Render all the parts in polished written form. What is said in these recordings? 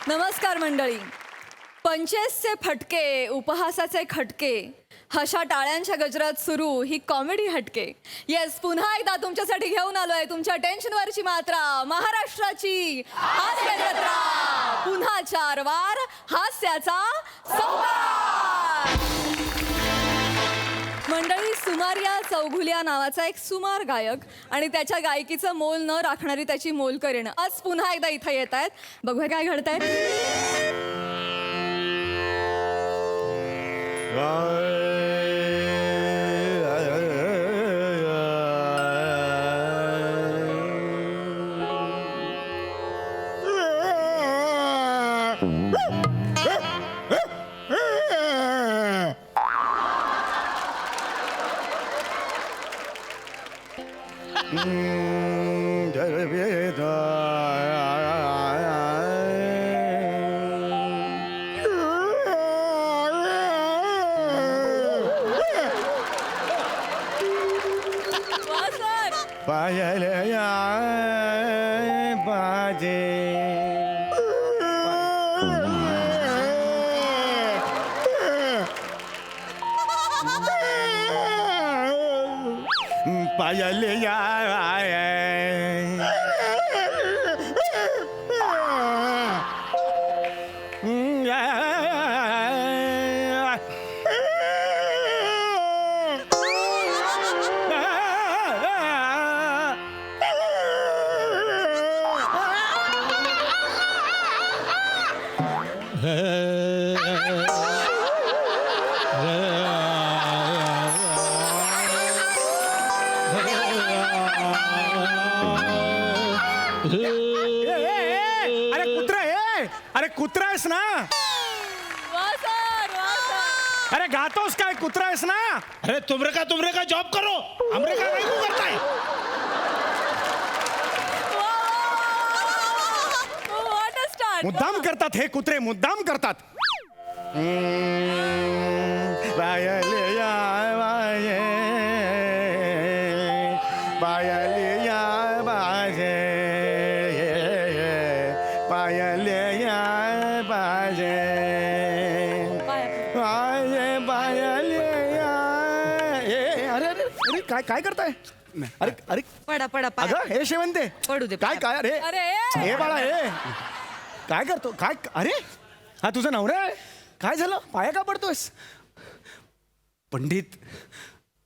नमस्कार मंडळी. पंचेसचे फटके, उपहासाचे खटके, हशा टाळ्यांच्या गजरात सुरू ही कॉमेडी हटके. येस, पुन्हा एकदा तुमच्यासाठी घेऊन आलोय तुमच्या टेन्शनवरची मात्रा, महाराष्ट्राची हास्य जत्रा. पुन्हा 4 वार हास्याचा संवाद. मंडळी, सुमारिया चौघुल्या नावाचा एक सुमार गायक आणि त्याच्या गायकीचं मोल न राखणारी त्याची मोलकरीण आज पुन्हा एकदा इथं येत आहेत. बघूया काय घडतंय. पायलया बाजे पायलया अरे कुत्रा आहे, अरे कुत्रा आहेस ना? अरे गातोस काय, कुत्रा आहेस ना? अरे तुमरे का जॉब करो, हमरे का नहीं करता है. मुद्दाम करतात हे कुत्रे, मुद्दाम करतात. पायलया बाजे पायलया बाजे पायलया बाजे बाजे पायलया. अरे अरे अरे काय काय करताय? अरे अरे पडा पडा पाय. अगं हे शेवंते पडू दे. काय काय? अरे अरे हे बाळा हे काय करतो काय? अरे हा तुझा नवरा आहे? काय झालं, पाया का पडतोयस? पंडित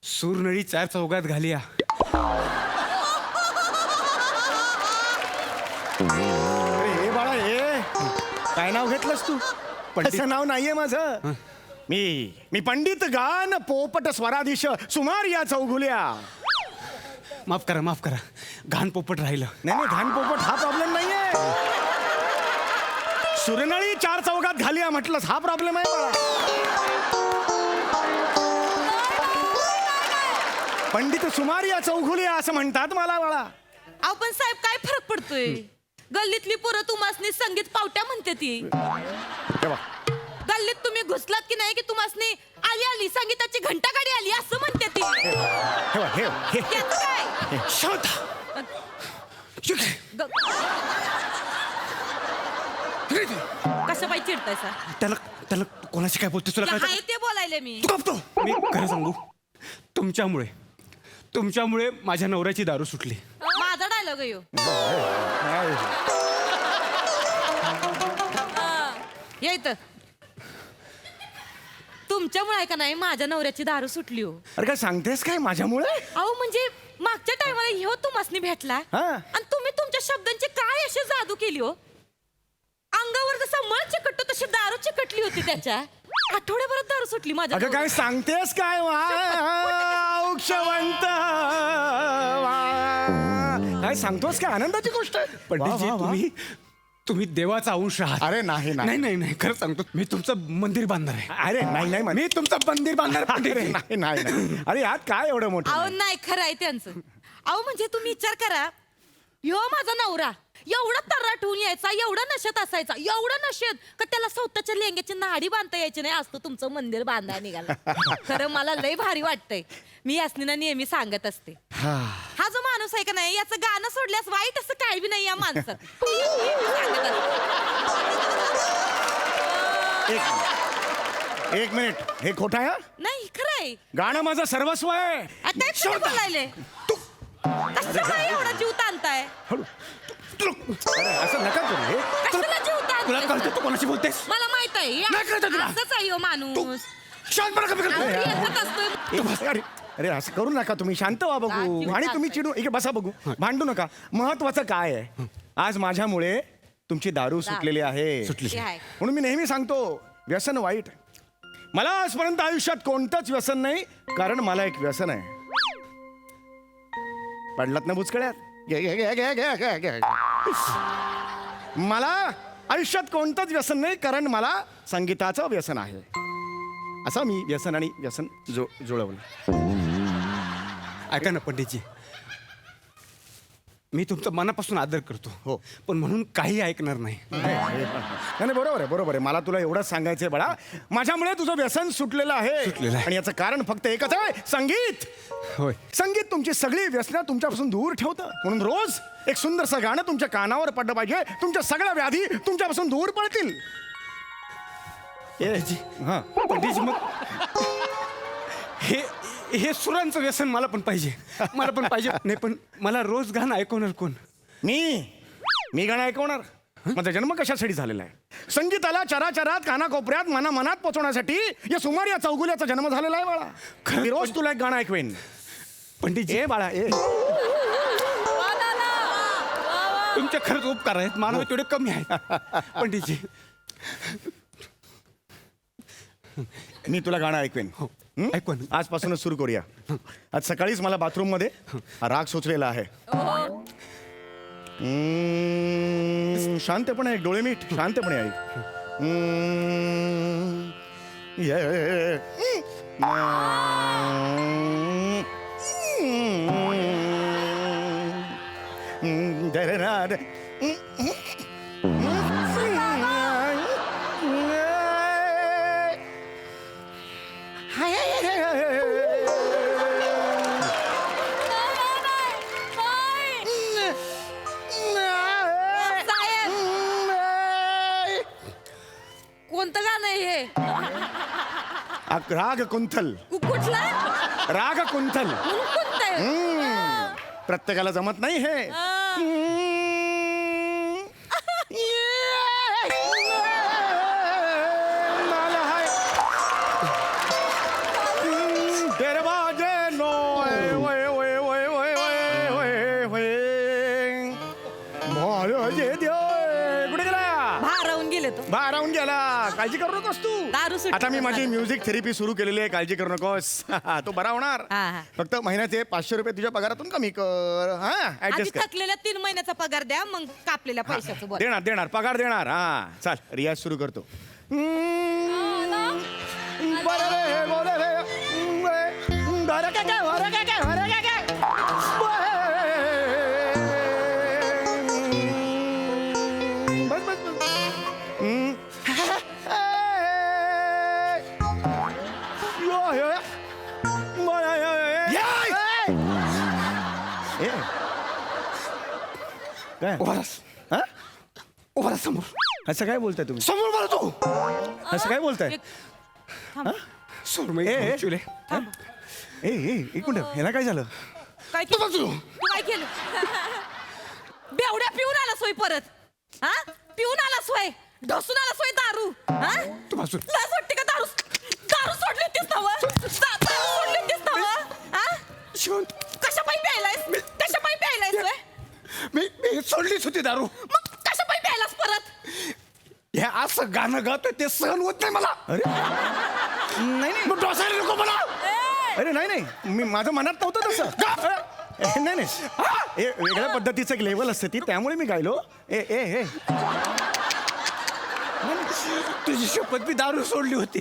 सूरनळी 4 चौघात घालिया. अरे हे बाळा हे काय नाव घेतलंस तू? पंडितचं नाव नाहीये माझं. मी पंडित गान पोपट स्वराधीश सुमारिया चौघुल्या. माफ करा घाण पोपट राहिलं. नाही घाण पोपट हा प्रॉब्लेम नाहीये. सुरनळी 4 चौघात घालिया म्हटलंस हा प्रॉब्लेम आहे बाळा. पंडित सुमारिया चौघुल्या असं म्हणतात मला बाळा. अहो पण साहेब काय फरक पडतोय? गल्लीतली पोरं तुम्हासनी संगीत पावट्या म्हणते ती. तेव्हा गल्लीत तुम्ही घुसलात की नाही की तुम्हासनी आली आली संगीताची घंटा गाडी आली असं म्हणते ती. हे याचं काय? शांत. कसं बाई चिडतायसा? त्याला कोणाशी काय बोलतो तुला हाय कळतं? ते बोलायले मी. तू गप्प. मी खरं सांगू, तुमच्यामुळे माझ्या नवऱ्याची दारू सुटली. माझा डायलॉग आहे ह्यो. या इथं. तुमच्यामुळे आहे का नाही माझ्या नवऱ्याची दारू सुटली हो. अरे काय सांगतेस काय माझ्यामुळे? अहो म्हणजे मागच्या टायमाला ह्यो तुम्हासनी भेटला हा. आणि तुम्ही तुमच्या शब्दांची काय अशी जादू केली हो. अंगावर जसा मळ चिकटतो तशी दारू चिकटली होती त्याच्या. आठवड्याभरात दारू सुटली माझ्या. अगं काय सांगतेस काय? औक्षवंत काय सांगतोस काय? आनंदाची गोष्ट आहे. पंडितजी वा, वा, वा. तुम्ही देवाचा अंश आहात. अरे नाही नाही खरं सांगतो, मी तुमचं मंदिर बांधणार आहे. अरे नाही मी तुमचं मंदिर बांधणार आहे, पंडित. अरे नाही अरे यात काय एवढं मोठं? अहो नाही खरं आहे त्यांचं. अहो म्हणजे तुम्ही विचार करा, ह्यो माझा नवरा एवढा तर्राट होऊन यायचा, एवढा नशेत असायचा, एवढा नशेत का त्याला स्वतःच्या लेंग्याची नाडी बांधता यायची नाही. असतं तुमचं मंदिर बांधायला निघाला. खरं मला लय भारी वाटतंय. मी यासनीना नेहमी सांगत असते, हा जो माणूस आहे का नाही याचं गाणं सोडल्यास वाईट असं काय बी नाही या माणसात. सांगत असते. एक मिनिट हे खोटं आहे हा? नाही खरंय गाणं माझं सर्वस्व आहे. आता एक तुम्ही बोलायले कशाला एवढा जीव ताणताय हळू. अरे असं नका करू हे. कशाला जीव तुला ताणताय कळतं तू कोणाशी बोलतेस मला माहित आहे नाही कळतं तुला? असंच आहे हो माणूस शांतपणा कमी कर. अहो, येतच असतोय. अरे अरे असं करू नका तुम्ही शांत व्हा बघू आणि तुम्ही चिडू इकडे बसा बघू भांडू नका. महत्वाचं काय आहे आज माझ्यामुळे तुमची दारू सुटलेली आहे सुटली. ते आहे. म्हणून मी नेहमी सांगतो व्यसन वाईट. मला आजपर्यंत आयुष्यात कोणतंच व्यसन नाही कारण मला एक व्यसन आहे. पडलात ना बुचकळ्यात घे, घे, घे, घे, घे, घे, घे. मला आयुष्यात कोणतंच व्यसन नाही कारण मला संगीताचं व्यसन आहे. असं मी व्यसन आणि व्यसन जुळवलं. ऐका ना पंडितजी मी तुमचा मनापासून आदर करतो हो. पण म्हणून काही ऐकणार नाही. नाही बरोबर आहे मला तुला एवढंच सांगायचंय बाळा माझ्यामुळे तुझं व्यसन सुटलेलं सुटलेलं आहे आहे. आणि याचं कारण फक्त एकच आहे संगीत. होय संगीत तुमची सगळी व्यसनं तुमच्यापासून दूर ठेवतं. म्हणून रोज एक सुंदरसं गाणं तुमच्या कानावर पडलं पाहिजे. तुमच्या सगळ्या व्याधी तुमच्यापासून दूर पडतील. पंडितजी हा पंडितजी मग हे हे सुरांचं व्यसन मला पण पाहिजे नाही पण मला रोज गाणं ऐकवणार कोण? मी गाणं ऐकवणार. माझा जन्म कशासाठी झालेला आहे संगीताला चराचरात कानाकोपऱ्यात मनात पोचवण्यासाठी या सुमार या चौगुल्याचा जन्म झालेला आहे बाळा. मी रोज तुला एक गाणं ऐकवेन. पंडितजी ए बाळा ए तुमचे खरंच उपकार आहेत मानव तेवढे कमी आहेत पंडितजी. मी तुला गाणं ऐकवेन. हं? ऐकवा ना. आजपासूनच सुरू करूया. आज सकाळीच मला बाथरूम मध्ये हा राग सुचलेला आहे. शांतपणे ऐक डोळे मीठ शांतपणे ऐक. कोणतं गाणं आहे हे राग कुंथल कुठला राग कुंथल. म्हणून कोणतं आहे? प्रत्येकाला जमत नाही हे. मला हाय. दरवाजे नो वय वय वय वय वय वय वय महाराजे देव कुठे गेला भारावून गेले तो बाहेरून गेला. काळजी करू नकोस तू. दारू सुटली आता मी माझी म्युझिक थेरपी सुरू केलेली आहे. काळजी करू नकोस. तो बरा होणार. हा. फक्त महिन्याचे 500 रुपये तुझ्या पगारातून कमी कर. हा आधी ऍडजस्ट कर. थकलेल्या 3 महिन्याचा पगार द्या मग कापलेल्या पैशाचं बोल. देणार पगार देणार. हा चाल रियाज सुरू करतो. बरं रे, बोले रे. बरं काय काय, बरं काय काय, बरं काय काय. बस बस बस. यो, यो, यो. बरं, यो, यो, यो. ए. काय उभारास हा? उभारा समोर असं काय बोलताय तुम्ही समोर बोला तू असं काय बोलताय सोड ए, ए. चुले ए ए एक मिनिट ह्याला काय झालं काय केलं तू काय केलं बेवड्या पिऊन आला सोय परत हा पिऊन आला सोय ढसून आला सोय दारू हा तू बाजू लाज वाटते का दारू दारू सोडली होतीस ना दारू सोडली होतीस ना हा शांत कशा पायी प्यायलायस कशा पायी प्यायलायस सोय मी सोडलीच होती दारू मग कशा पायी प्यायलास परत हे असं गाणं गातोय ते सहन होत नाही मला अरे नाही नाही मग डोसायला नको मला अरे नाही नाही मी माझं मनात नव्हतं तसं नाही नाही हे वेगळ्या पद्धतीचं एक लेवल असते ती त्यामुळे मी गायलो ए ए हे तुझी शपथ मी दारू सोडली होती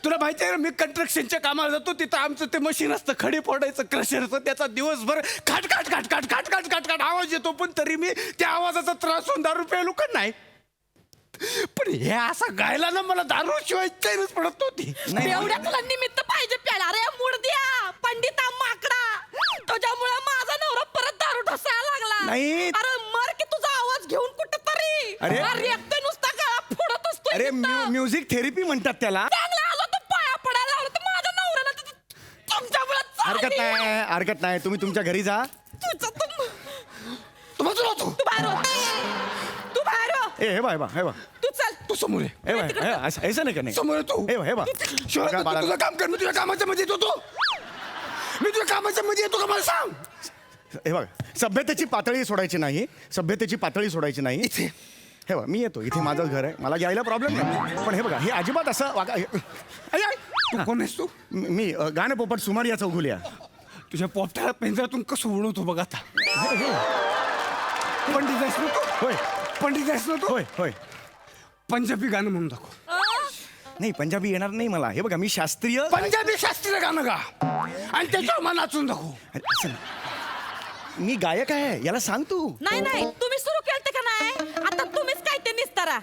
तुला माहिती आहे ना मी कंस्ट्रक्शनच्या कामाला जातो तिथं आमचं ते मशीन असतं खडी फोडायचं क्रशरचं त्याचा दिवसभर खाट खाट खाट खाट खाट खाट खाट खाट आवाज येतो पण तरी मी त्या आवाजाचा त्रास होऊन दारू प्यायलो का नाही पण हे असं गायला ना मला दारू शिवाय चैनच पडत नव्हती एवढ्या तुला निमित्त पाहिजे प्याला अरे मुडद्या पंडिता माकडा तुझ्यामुळे माझा नवरा परत दारू ढसायला लागला नाही. अरे मर की तुझा आवाज घेऊन कुठं तरी अरे. एकटे नुसता गळा फोडत असतोय अरे म्युझिक थेरपी म्हणतात त्याला. चांगला आलो तर पाया पडायला आलो तर माझ्या नवऱ्याला तुमच्यामुळे हरकत नाही तुम्ही तुमच्या घरी जा. तू बाजूला हो तू. तू बाहेर हो. तू बाहेर हो. हे बा हे बा तू चल. तू समोर आहे. ऐसा नाही का नाही समोर आहे तू. हे बा शिवाय तू तुझं काम कर. मी तुझ्या कामाच्या मध्ये येतो तू. मी तुझ्या कामाच्या मध्ये येतो का मला सांग. हे बघ सभ्यतेची पातळी सोडायची नाही. सभ्यतेची पातळी सोडायची नाही. इथे हे बघ मी येतो. इथे माझं घर आहे. मला यायला प्रॉब्लेम नाही. पण हे बघा हे अजिबात असं वागा. तू कोण आहेस तू. मी गाणं पोपट सुमारिया चौगुलिया. तुझ्या पोपटाला पेंजरातून कसं उडवतो बघ आता. पंडित आहेस ना तू. होय पंडित आहेस ना तू. होय होय. पंजाबी गाणं म्हणून दाखव. नाही पंजाबी येणार नाही मला. हे बघा मी शास्त्रीय पंजाबी शास्त्रीय गाणं गा आणि त्याच्यावर मला नाचून दाखव. अरे, असं नाही. मी गायक आहे याला सांग तू. नाही नाही तुम्ही सुरू केलं का नाही आता तुम्हीच काय ते निस्तारा.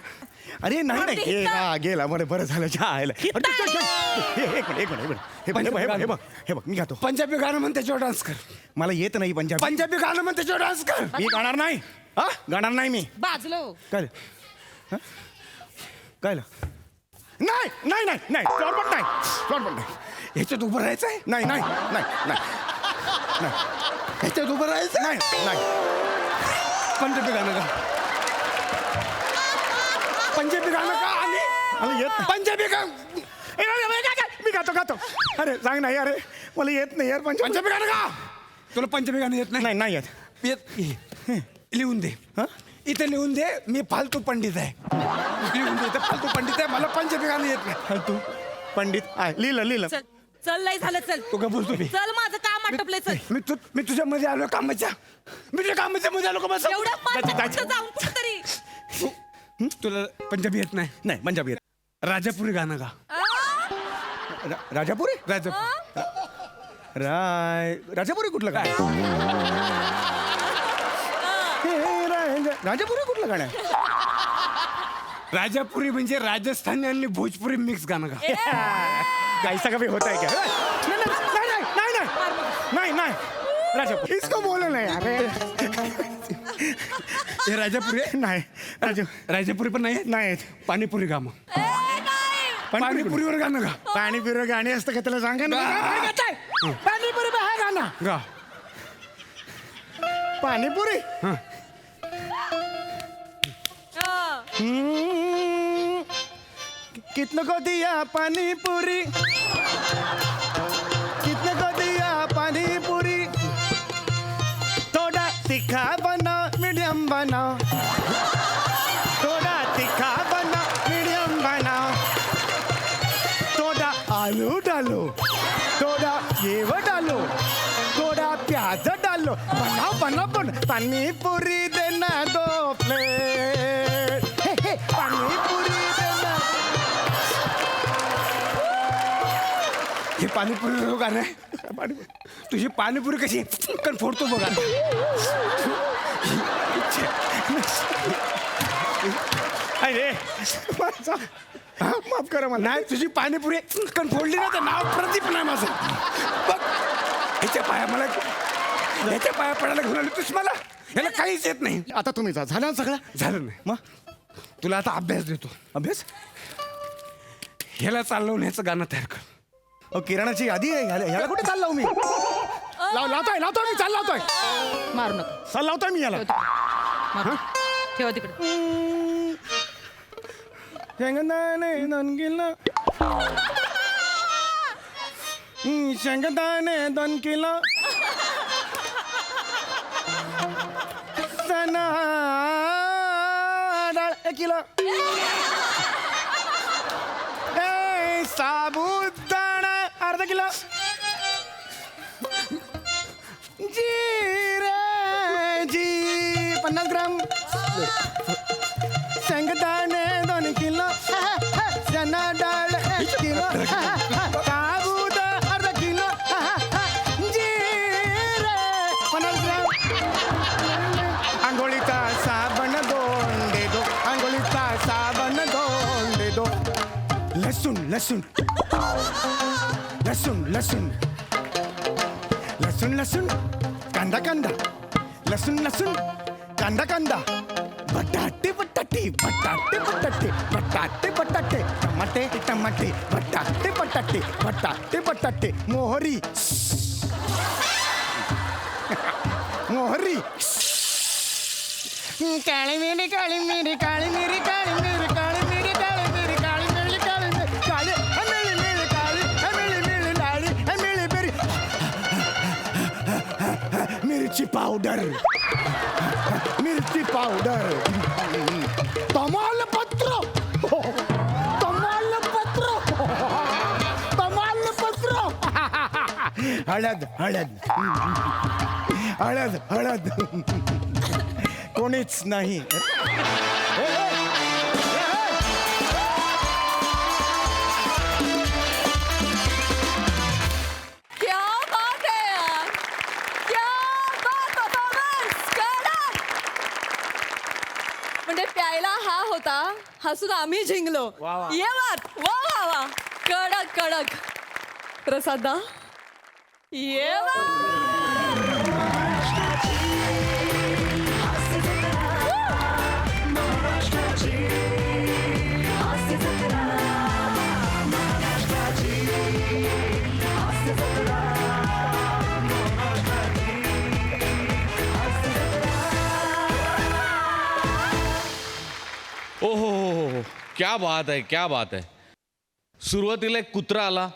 अरे नाही नाही अरे, गेला बरं झालं चहा हिता. एक मिनिट हे बघ मी गातो. पंजाबी गाणं म्हण त्याच्यावर डान्स कर. मला येत नाही पंजाबी. पंजाबी गाणं म्हण त्याच्यावर डान्स कर. मी गाणार नाही. हा गाणार नाही मी. बाजलो. काय काय नाही नाही नाही नाही चॉरपट नाही. ह्याच्यात उभं राहायचं आहे. नाही नाही नाही नाही ह्याच्यात उभं राहायचं नाही नाही पंजाबी गाणं गा. पंजाबी गाणं गा आणि मला येत नाही. पंजाबी गा. मी गातो. अरे सांग नाही अरे मला येत नाही यार पंजाबी गाणं गा. तुला पंजाबी गाणं येत नाही. नाही नाही येत. लिहून दे. हा? इथे लिहून दे मी फालतू पंडित आहे. लिहून दे इथे फालतू पंडित आहे. मला पंजाबी गाणं येत नाही. तू पंडित लिहिलं चल चल लय झालं चल. तू का बोलतो मी. चल माझं काम आटपलंय चल. मी तुझ्या मध्ये आलो कामाच्या. मी तुझ्या कामाच्या मध्ये आलो का मला सांग. एवढं जायचं. पाच जाऊन कुठतरी. तुला पंजाबी येत नाही. नाही पंजाबी येत. राजापुरी गाणं गा. राजापुरी राजापुरी कुठलं काय राजापुरी कुठलं गाणं आहे? राजापुरी म्हणजे राजस्थानी आणि भोजपुरी मिक्स गाणं गा. कैसा कभी होता है क्या नहीं राजापुरी इसको बोलो नहीं अरे हे राजापुरी आहे? नाही राजापुरी पण नाही. नाही पाणीपुरी गा मग. पाणीपुरीवर गाणं गा. पाणीपुरी गाणी असतं का त्याला सांगा ना. पाणीपुरी हा गाणं गा. पाणीपुरी कितने को दिया पानीपुरी कितने को दिया पानीपुरी थोड़ा तीखा बना मीडियम बना थोड़ा तीखा बना मीडियम बना थोड़ा आलू डालो थोड़ा ये वो डालो थोड़ा प्याज डालो बना पानीपुरी देना 2 प्लेट पानीपुरी देना. हे पाणीपुरी गाणं आहे. तुझी पाणीपुरी कशी कण फोडतो बघा. अरे माफ करा मला. नाही तुझी पाणीपुरी कण फोडली ना तर नाव प्रदीप नाही माझं. बघ ह्याच्या पाया पडायला घेऊन आली तुझ मला. ह्याला काहीच येत नाही. आता तुम्ही जा झालं ना सगळं. झालं नाही. मग तुला आता अभ्यास देतो. अभ्यास ह्याला चालवण्याचं गाणं तयार कर. किराणाची यादी आहे ह्याला कुठे चाल लावू मी लावतोय मी चाल लावतोय मारू नका. चाल लावतोय मी याला. ठेवा तिकडे. शेंगदाणे 2 किलो शेंगदाणे 2 किलो चणा डाळ 1 किलो साबुदाणा अर्धा किलो जी 50 ग्राम शेंगदाणे 2 किलो चना डाळ 1 किलो साबुद अर्धा किलो जिरे 50 ग्राम आंघोळीचा साबण 2 दे दो आंघोळीचा साबण 2 दे दो लसूण लसूण लसूण लसूण लसूण लसूण कांदा कांदा लसूण लसूण कांदा कांदा बटाटे बटाटे बटाटे बटाटे बटाटे बटाटे बटाटे टमाटे टमाटे बटाटे बटाटे बटाटे बटाटे मोहरी मोहरी काळी मिरी काळी मिरी काळी मिरी काळी मिरी काळी मिरी काळी मिरी काळी मिरी काळी मिरी काळी मिरी मिरी काळी मिरी मिरी लाळी मिरी मिरी मिरची पावडर मिरची पावडर तमालपत्र तमालपत्र तमालपत्र हळद हळद हळद हळद कोणीच नाही क्या बात है यार, क्या बात परफॉर्मन्स, कडक. म्हणजे प्यायला हा होता, हसून आम्ही जिंकलो. वा वा. ये बात, वा वा वा, कडक कडक. प्रसादा ये ओ हो, क्या बात आहे, क्या बात आहे. सुरुवातीला एक कुत्रा आला,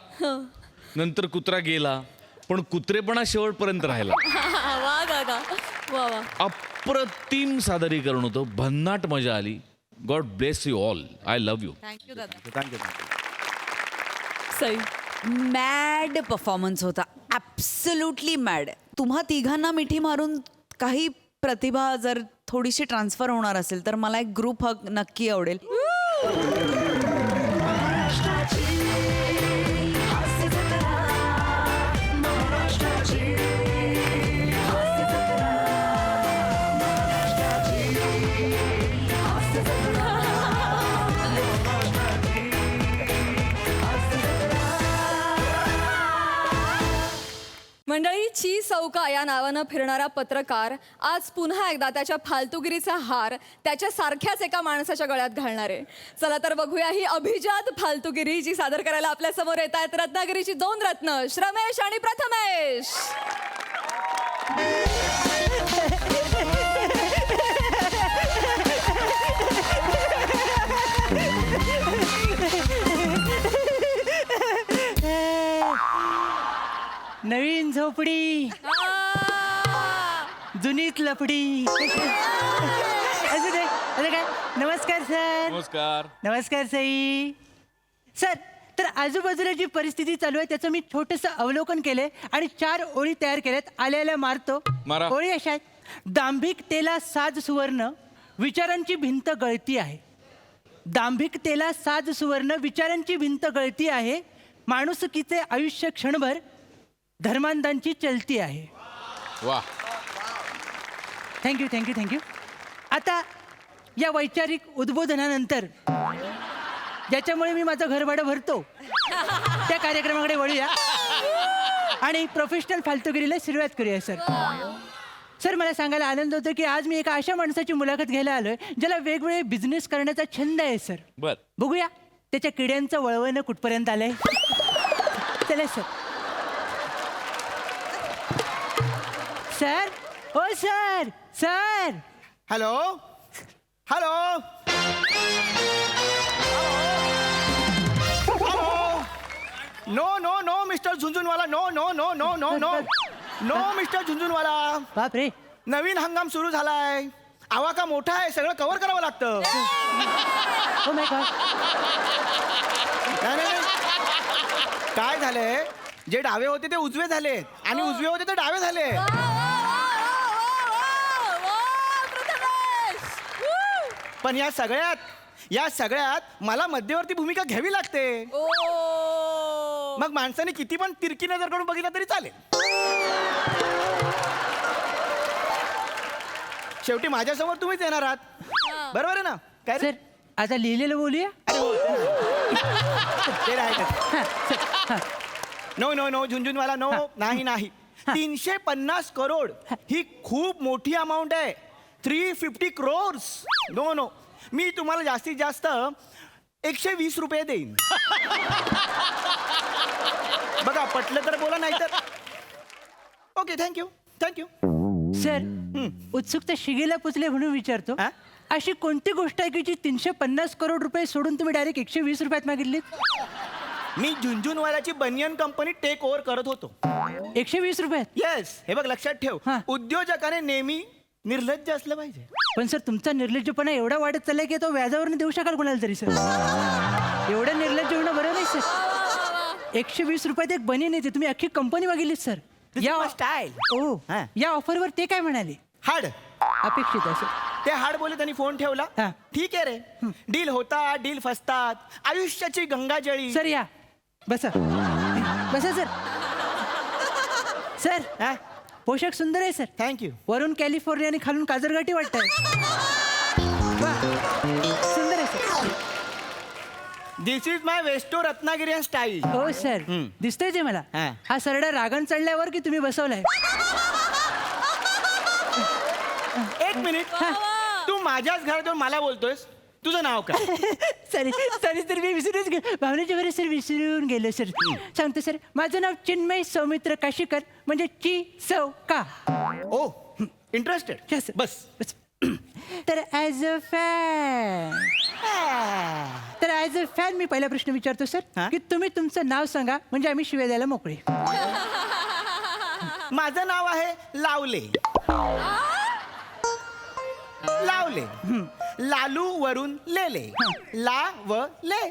नंतर कुत्रा गेला, पण कुत्रेपणा शेवटपर्यंत राहिला. वा दादा, वा वा. अप्रतिम सादरीकरण होतं, भन्नाट मजा आली. God bless you all. I love you. Thank you दादा. थँक्यू सई मॅड परफॉर्मन्स होता, ॲब्सोल्युटली मॅड. तुम्हा तिघांना मिठी मारून काही प्रतिभा जर थोडीशी ट्रान्सफर होणार असेल तर मला एक ग्रुप हग नक्की आवडेल. मंडळी, ची चौका या नावानं फिरणारा पत्रकार आज पुन्हा एकदा त्याच्या फालतुगिरीचा हार त्याच्या सारख्याच एका माणसाच्या गळ्यात घालणार आहे. चला तर बघूया ही अभिजात फालतुगिरी, जी सादर करायला आपल्या समोर येत आहेत रत्नागिरीची दोन रत्न, श्रमेश आणि प्रथमेश. नवीन झोपडी जुनीत लपडी असं ते असं काय. नमस्कार सर. नमस्कार. नमस्कार सई सर. तर आजूबाजूला जी परिस्थिती चालू आहे त्याचं मी छोटंसं अवलोकन केलंय आणि 4 ओळी तयार केल्यात. आल्या मारतो. मारा. ओळी अशा आहेत. दांभिकतेला साज सुवर्ण, विचारांची भिंत गळती आहे. दांभिकतेला साज सुवर्ण, विचारांची भिंत गळती आहे. माणुसकीचे आयुष्य क्षणभर धर्मांधांची चलती आहे. वा. Thank you thank you thank you. आता या वैचारिक उद्बोधनानंतर ज्याच्यामुळे मी माझं घर भाडं भरतो त्या कार्यक्रमाकडे वळूया आणि प्रोफेशनल फालतूगिरीला सुरुवात करूया. सर सर मला सांगायला आनंद होतो की आज मी एका अशा माणसाची मुलाखत घ्यायला आलोय ज्याला वेगवेगळे बिझनेस करण्याचा छंद आहे. सर बर. बघूया त्याच्या किड्यांचं वळवणं कुठपर्यंत आलंय. चला सर. सर ओ sir sir. Hello hello no no no mister Jhunjhunwala, no no no no no no no mister Jhunjhunwala. बापरे. नवीन हंगाम सुरू झालाय, आवाका मोठा आहे, सगळं कव्हर करावं लागतं. Oh my God. नाही, नाही, नाही. काय झालंय, जे डावे होते ते उजवे झाले आणि उजवे होते ते डावे झाले. पण या सगळ्यात मला मध्यवर्ती भूमिका घ्यावी लागते. मग माणसाने किती पण तिरकी नजर करून बघितलं तरी चालेल. शेवटी माझ्यासमोर तुम्हीच येणार आहात, बरोबर आहे ना? काय रे? सर आता लिहिलेलं बोलूया. ते राहायचं. No no no Jhunjhunwala, no. नाही नाही. 350 करोड ही खूप मोठी अमाऊंट आहे. 350 crores. No no. मी तुम्हाला जास्तीत जास्त 120 रुपये देईन. बघा पटलं तर बोला, नाही तर ओके. थँक्यू. सर उत्सुकता शिगेला पुचले म्हणून विचारतो, हा? अशी कोणती गोष्ट आहे की जी 350 करोड रुपये सोडून तुम्ही डायरेक्ट 120 रुपयात मागितलीत? मी झुंझुनवाल्याची बनियन कंपनी टेक ओव्हर करत होतो. 120 रुपयात? येस. हे बघ लक्षात ठेव, हा. उद्योजकाने नेहमी निर्लज्ज असलं पाहिजे. पण सर तुमचा निर्लज्जपणा एवढा वाढत चाललाय की तो व्याजावरून देऊ शकाल कोणाला तरी सर. एवढं निर्लज्ज होणं बरं नाही सर. 120 रुपयात एक बनियन येते, तुम्ही अख्खी कंपनी मागितलीत सर. स्टाईल. ओ हा. या ऑफरवर ते काय म्हणाले? हाड. अपेक्षित आहे सर. ते हाड बोले, त्यांनी फोन ठेवला. हा. ठीक आहे रे, डील होतात, डील फसतात, आयुष्याची गंगाजळी. सर या बसा बसा सर. सर हा? पोशाख सुंदर आहे सर. थँक्यू. वरून कॅलिफोर्निया आणि खालून काजरगाठी वाटतंय. वाह, सुंदर आहे सर. दिस इज माय वेस्टो रत्नागिरी स्टाईल. हो सर दिसतंय ते मला. हा. हा सरडा रागण चढल्यावर की तुम्ही बसवलाय? एक मिनिट. तू माझ्याच घरात येऊन मला बोलतोयस? तुझं नाव काय? सॉरी सॉरी सर मी विसरूनच गेलो. भावनेच्या बरे सर विसरून गेलो सर. सांगतो सर, माझं नाव चिन्मय सौमित्र काशीकर, म्हणजे ची सौ का. ओ इंटरेस्टेड. Yes, sir. बस. बस. तर ॲज अ फॅन मी पहिला प्रश्न विचारतो सर, हा? की तुम्ही तुमचं नाव सांगा म्हणजे आम्ही शिव्या द्यायला मोकळे. माझं नाव आहे लावले. लावले. लालू वरून लेले. ला व ले.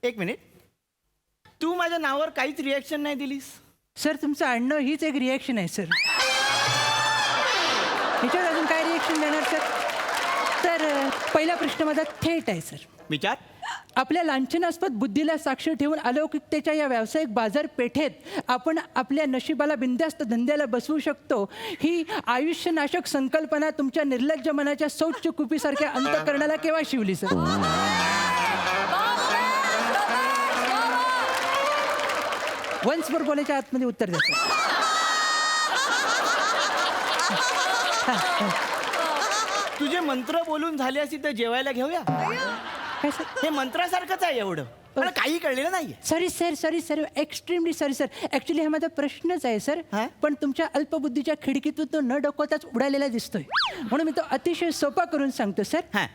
एक मिनिट. तू माझ्या नावावर काहीच रिॲक्शन नाही दिलीस. सर तुमचं आणणं हीच एक रिॲक्शन आहे सर. ह्याच्यावर अजून काय रिॲक्शन देणार सर? तर पहिला प्रश्न माझा थेट आहे सर. विचार. आपल्या लांछनास्पद बुद्धीला साक्ष ठेवून अलौकिकतेच्या या व्यावसायिक बाजारपेठेत आपण आपल्या नशिबाला बिनधास्त धंद्याला बसवू शकतो, ही आयुष्यनाशक संकल्पना तुमच्या निर्लज्ज मनाच्या शौच कुपीसारख्या अंतःकरणाला केव्हा शिवली सर? वन्स मोर बोलायच्या आतमध्ये उत्तर द्या सर. तुझे मंत्र बोलून झाले असतील तर जेवायला घेऊया. काय सर? हे मंत्रासारखंच आहे एवढं. मला काही कळलेलं नाहीये. Sorry sir extremely sorry sir. Actually हा माझा प्रश्नच आहे सर, हा? पण तुमच्या अल्पबुद्धीच्या खिडकीतून तो न डोकवताच उडालेला दिसतोय, म्हणून मी तो अतिशय सोपा करून सांगतो सर. हा.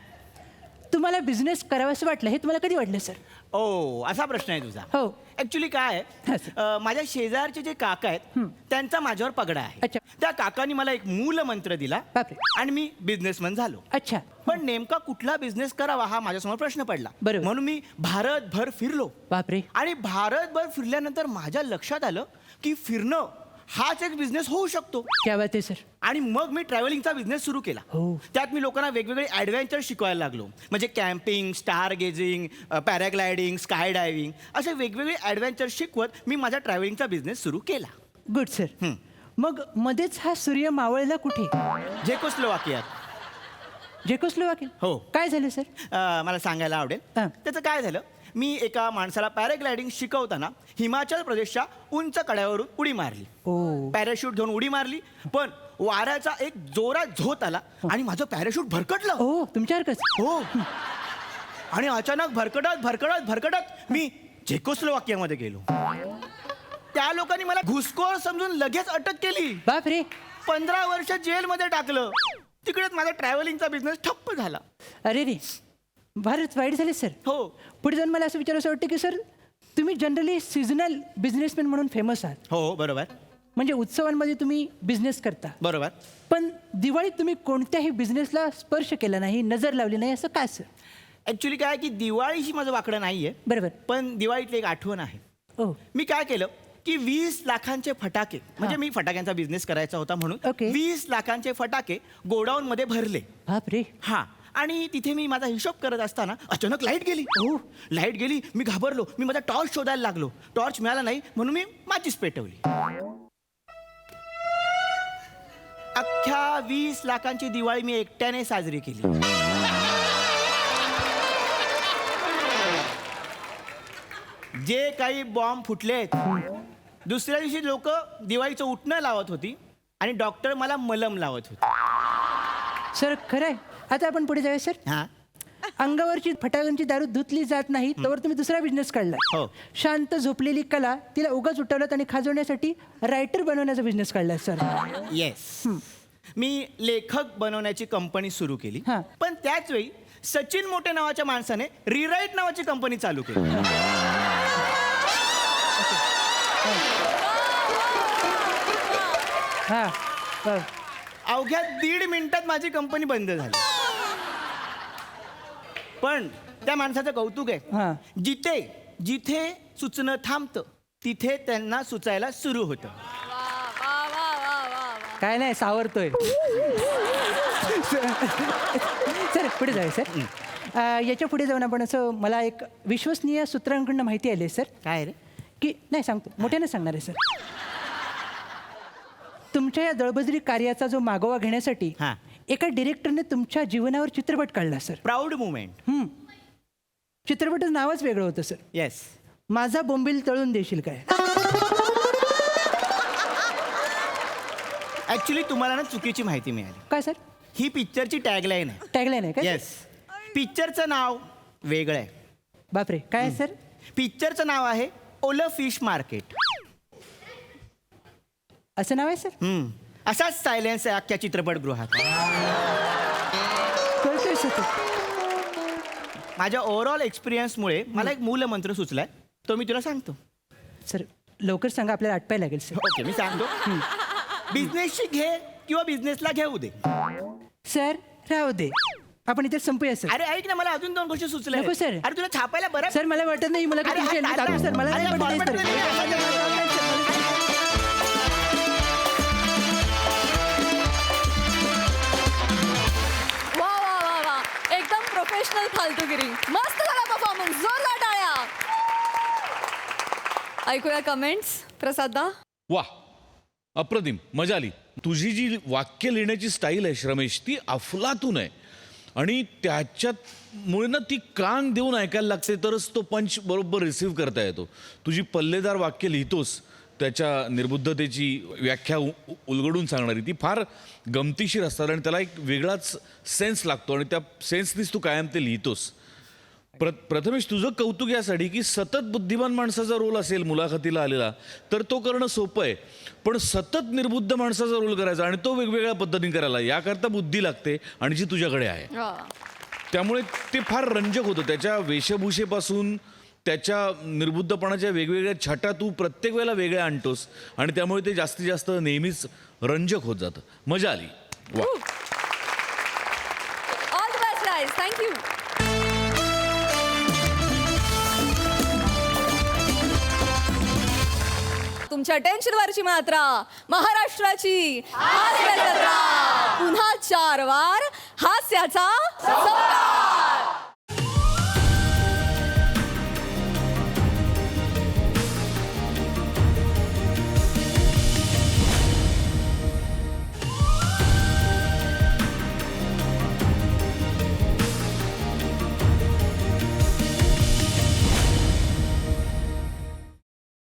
तुम्हाला बिझनेस करावंसं वाटलं हे तुम्हाला कधी वाटलं सर? ओ असा प्रश्न आहे तुझा. हो. ऍक्च्युली काय हा, आहे, माझ्या शेजारचे जे काका आहेत त्यांचा माझ्यावर पगडा आहे. अच्छा. त्या काकांनी मला एक मूल मंत्र दिला बापरे. आणि मी बिझनेसमन झालो. अच्छा. पण नेमका कुठला बिझनेस करावा हा माझ्यासमोर प्रश्न पडला. बरोबर. म्हणून मी भारतभर फिरलो. बापरे. आणि भारतभर फिरल्यानंतर माझ्या लक्षात आलं की फिरणं हाच एक बिझनेस होऊ शकतो. क्या बात आहे सर. आणि मग मी ट्रॅव्हलिंगचा बिझनेस सुरू केला. हो. त्यात मी लोकांना वेगवेगळे ॲडव्हेंचर शिकवायला लागलो. म्हणजे camping, star gazing, paragliding, sky diving असे वेगवेगळे ॲडव्हेंचर शिकवत मी माझा ट्रॅव्हलिंगचा बिझनेस सुरू केला. Good sir. मग मध्येच हा सूर्य मावळला कुठे? झेकोस्लोवाकियात. जेकोस्लोवाकिया? हो. काय झालं सर? मला सांगायला आवडेल. हा. त्याचं काय झालं, मी एका माणसाला पॅराग्लायडिंग शिकवताना हिमाचल प्रदेशच्या उंच कड्यावरून उडी मारली. ओ. पॅराशूट घेऊन उडी मारली, पण वाऱ्याचा एक जोरात झोत आला आणि माझं पॅराशूट भरकटलं. ओ तुमच्यासारखंच. हो. आणि अचानक भरकटत मी झेकोस्लोवाकियामध्ये गेलो. त्या लोकांनी मला घुसखोर समजून लगेच अटक केली. बापरे. 15 वर्ष जेलमध्ये टाकलं. तिकडेच माझा ट्रॅव्हलिंगचा बिझनेस ठप्प झाला. अरे रे, फारच वाईट झाले सर. हो. पुढे जाऊन मला असं विचारायचं वाटतं की सर तुम्ही जनरली सीझनल बिझनेसमॅन म्हणून फेमस आहात. हो बरोबर म्हणजे उत्सवांमध्ये तुम्ही बिझनेस करता, बरोबर. पण दिवाळीत तुम्ही कोणत्याही बिझनेसला स्पर्श केला नाही, नजर लावली नाही, असं काय सर? ऍक्च्युली काय की दिवाळीशी माझं वाकडं नाहीये, बरोबर. पण दिवाळीतली एक आठवण आहे. ओ. मी काय केलं की 20 लाखांचे फटाके, म्हणजे मी फटाक्यांचा बिझनेस करायचा होता म्हणून Okay. 20 लाखांचे फटाके गोडाऊन मध्ये भरले. बापरे. हा. आणि तिथे मी माझा हिशोब करत असताना अचानक लाईट गेली. ओ. लाईट गेली, मी घाबरलो. मी माझा टॉर्च शोधायला लागलो. टॉर्च मिळाला नाही म्हणून मी माचीस पेटवली. अख्ख्या 20 लाखांची दिवाळी मी एकट्याने साजरी केली. जे काही बॉम्ब फुटलेत, दुसऱ्या दिवशी लोक दिवाळीचं उठणं लावत होती आणि डॉक्टर मला मलम लावत होते. सर खरंय. आता आपण पुढे जाऊया सर. हा अंगावरची फटाक्यांची दारू धुतली जात नाही तोवर तुम्ही दुसरा बिझनेस काढला. हो. शांत झोपलेली कला तिला उगाच उठवलं आणि खाजवण्यासाठी रायटर बनवण्याचा बिझनेस काढला सर. येस मी लेखक बनवण्याची कंपनी सुरू केली हां. पण त्याच वेळी सचिन मोठे नावाच्या माणसाने रिराईट नावाची कंपनी चालू केली. हां हो. अवघ्या 1.5 मिनिटात माझी कंपनी बंद झाली. पण त्या माणसाचं कौतुक हां. आहे जिथे जिथे सुचणं थांबतं तिथे त्यांना सुचायला सुरू होतं. काय नाही सावरतोय. सर पुढे जाऊया सर. याच्या पुढे जाऊन आपण असं मला एक विश्वसनीय सूत्रांकडून माहिती आली आहे सर काय रे की नाही सांगतो मोठ्याने सांगणार आहे सर. तुमच्या या दळबद्री कार्याचा जो मागोवा घेण्यासाठी हां. एका डिरेक्टरने तुमच्या जीवनावर चित्रपट काढला सर. Proud moment. चित्रपटाचं नावच वेगळं होतं सर. येस माझा बोंबील तळून देशील काय. ऍक्च्युली तुम्हाला ना चुकीची माहिती मिळाली. काय सर. ही पिक्चरची टॅगलाईन आहे. टॅगलाईन आहे काय. येस पिक्चरचं नाव वेगळं आहे. बापरे काय आहे सर. पिक्चरचं नाव आहे ओलं फिश मार्केट. असं नाव आहे सर. असाच सायलेन्स आहे अख्ख्या चित्रपटगृहात. कळतोय सर. माझ्या ओव्हरऑल एक्सपिरियन्समुळे मला एक मूलमंत्र सुचलाय तो मी तुला सांगतो. सर लवकर सांगा आपल्याला आटपायला लागेल सर. ओके मी सांगतो. बिझनेसची घे किंवा बिझनेसला घेऊ दे. सर राहू दे आपण इथे संपूया सर. अरे ऐक ना मला अजून 2 गोष्टी सुचल्या. नको, सर. अरे तुला छापायला बरं. सर मला वाटत नाही मला अरे, काही हा, दाखवू टाळा. सर मला अरे, नाही वाटत format नाही, मध्ये वा वा वा वा एकदम प्रोफेशनल फालतूगिरी. मस्त झाला परफॉर्मन्स. जोरदार टाळ्या. ऐकूया कमेंट्स प्रसादा. वा अप्रतिम मजा आली. तुझी जी वाक्य लिहिण्याची स्टाईल आहे श्रमेश ती अफलातून आहे आणि त्याच्यामुळे ना ती कान देऊन ऐकायला लागते तरच तो पंच बरोबर रिसीव्ह करता येतो. तुझी पल्लेदार वाक्य लिहितोस त्याच्या निर्बुद्धतेची व्याख्या उलगडून सांगणारी ती फार गमतीशीर असतात आणि त्याला एक वेगळाच सेन्स लागतो आणि त्या सेन्सनीच तू कायम ते लिहितोस. प्रथमेश तुझं कौतुक यासाठी की सतत बुद्धिमान माणसाचा रोल असेल मुलाखतीला आलेला तर तो करणं सोपं आहे पण सतत निर्बुद्ध माणसाचा रोल करायचा आणि तो वेगवेगळ्या पद्धतीने करायला याकरता बुद्धी लागते आणि जी तुझ्याकडे आहे. त्यामुळे ते फार रंजक होतं. त्याच्या वेशभूषेपासून त्याच्या निर्बुद्धपणाच्या वेगवेगळ्या छटा तू प्रत्येक वेळेला वेगळ्या आणतोस आणि त्यामुळे ते जास्तीत जास्त नेहमीच रंजक होत जातं. मजा आली. वा all the best guys. Thank you. तुमच्या टेन्शनवरची मात्रा महाराष्ट्राची हास्य जत्रा. पुन्हा 4 वार हास्याचा संग्राम.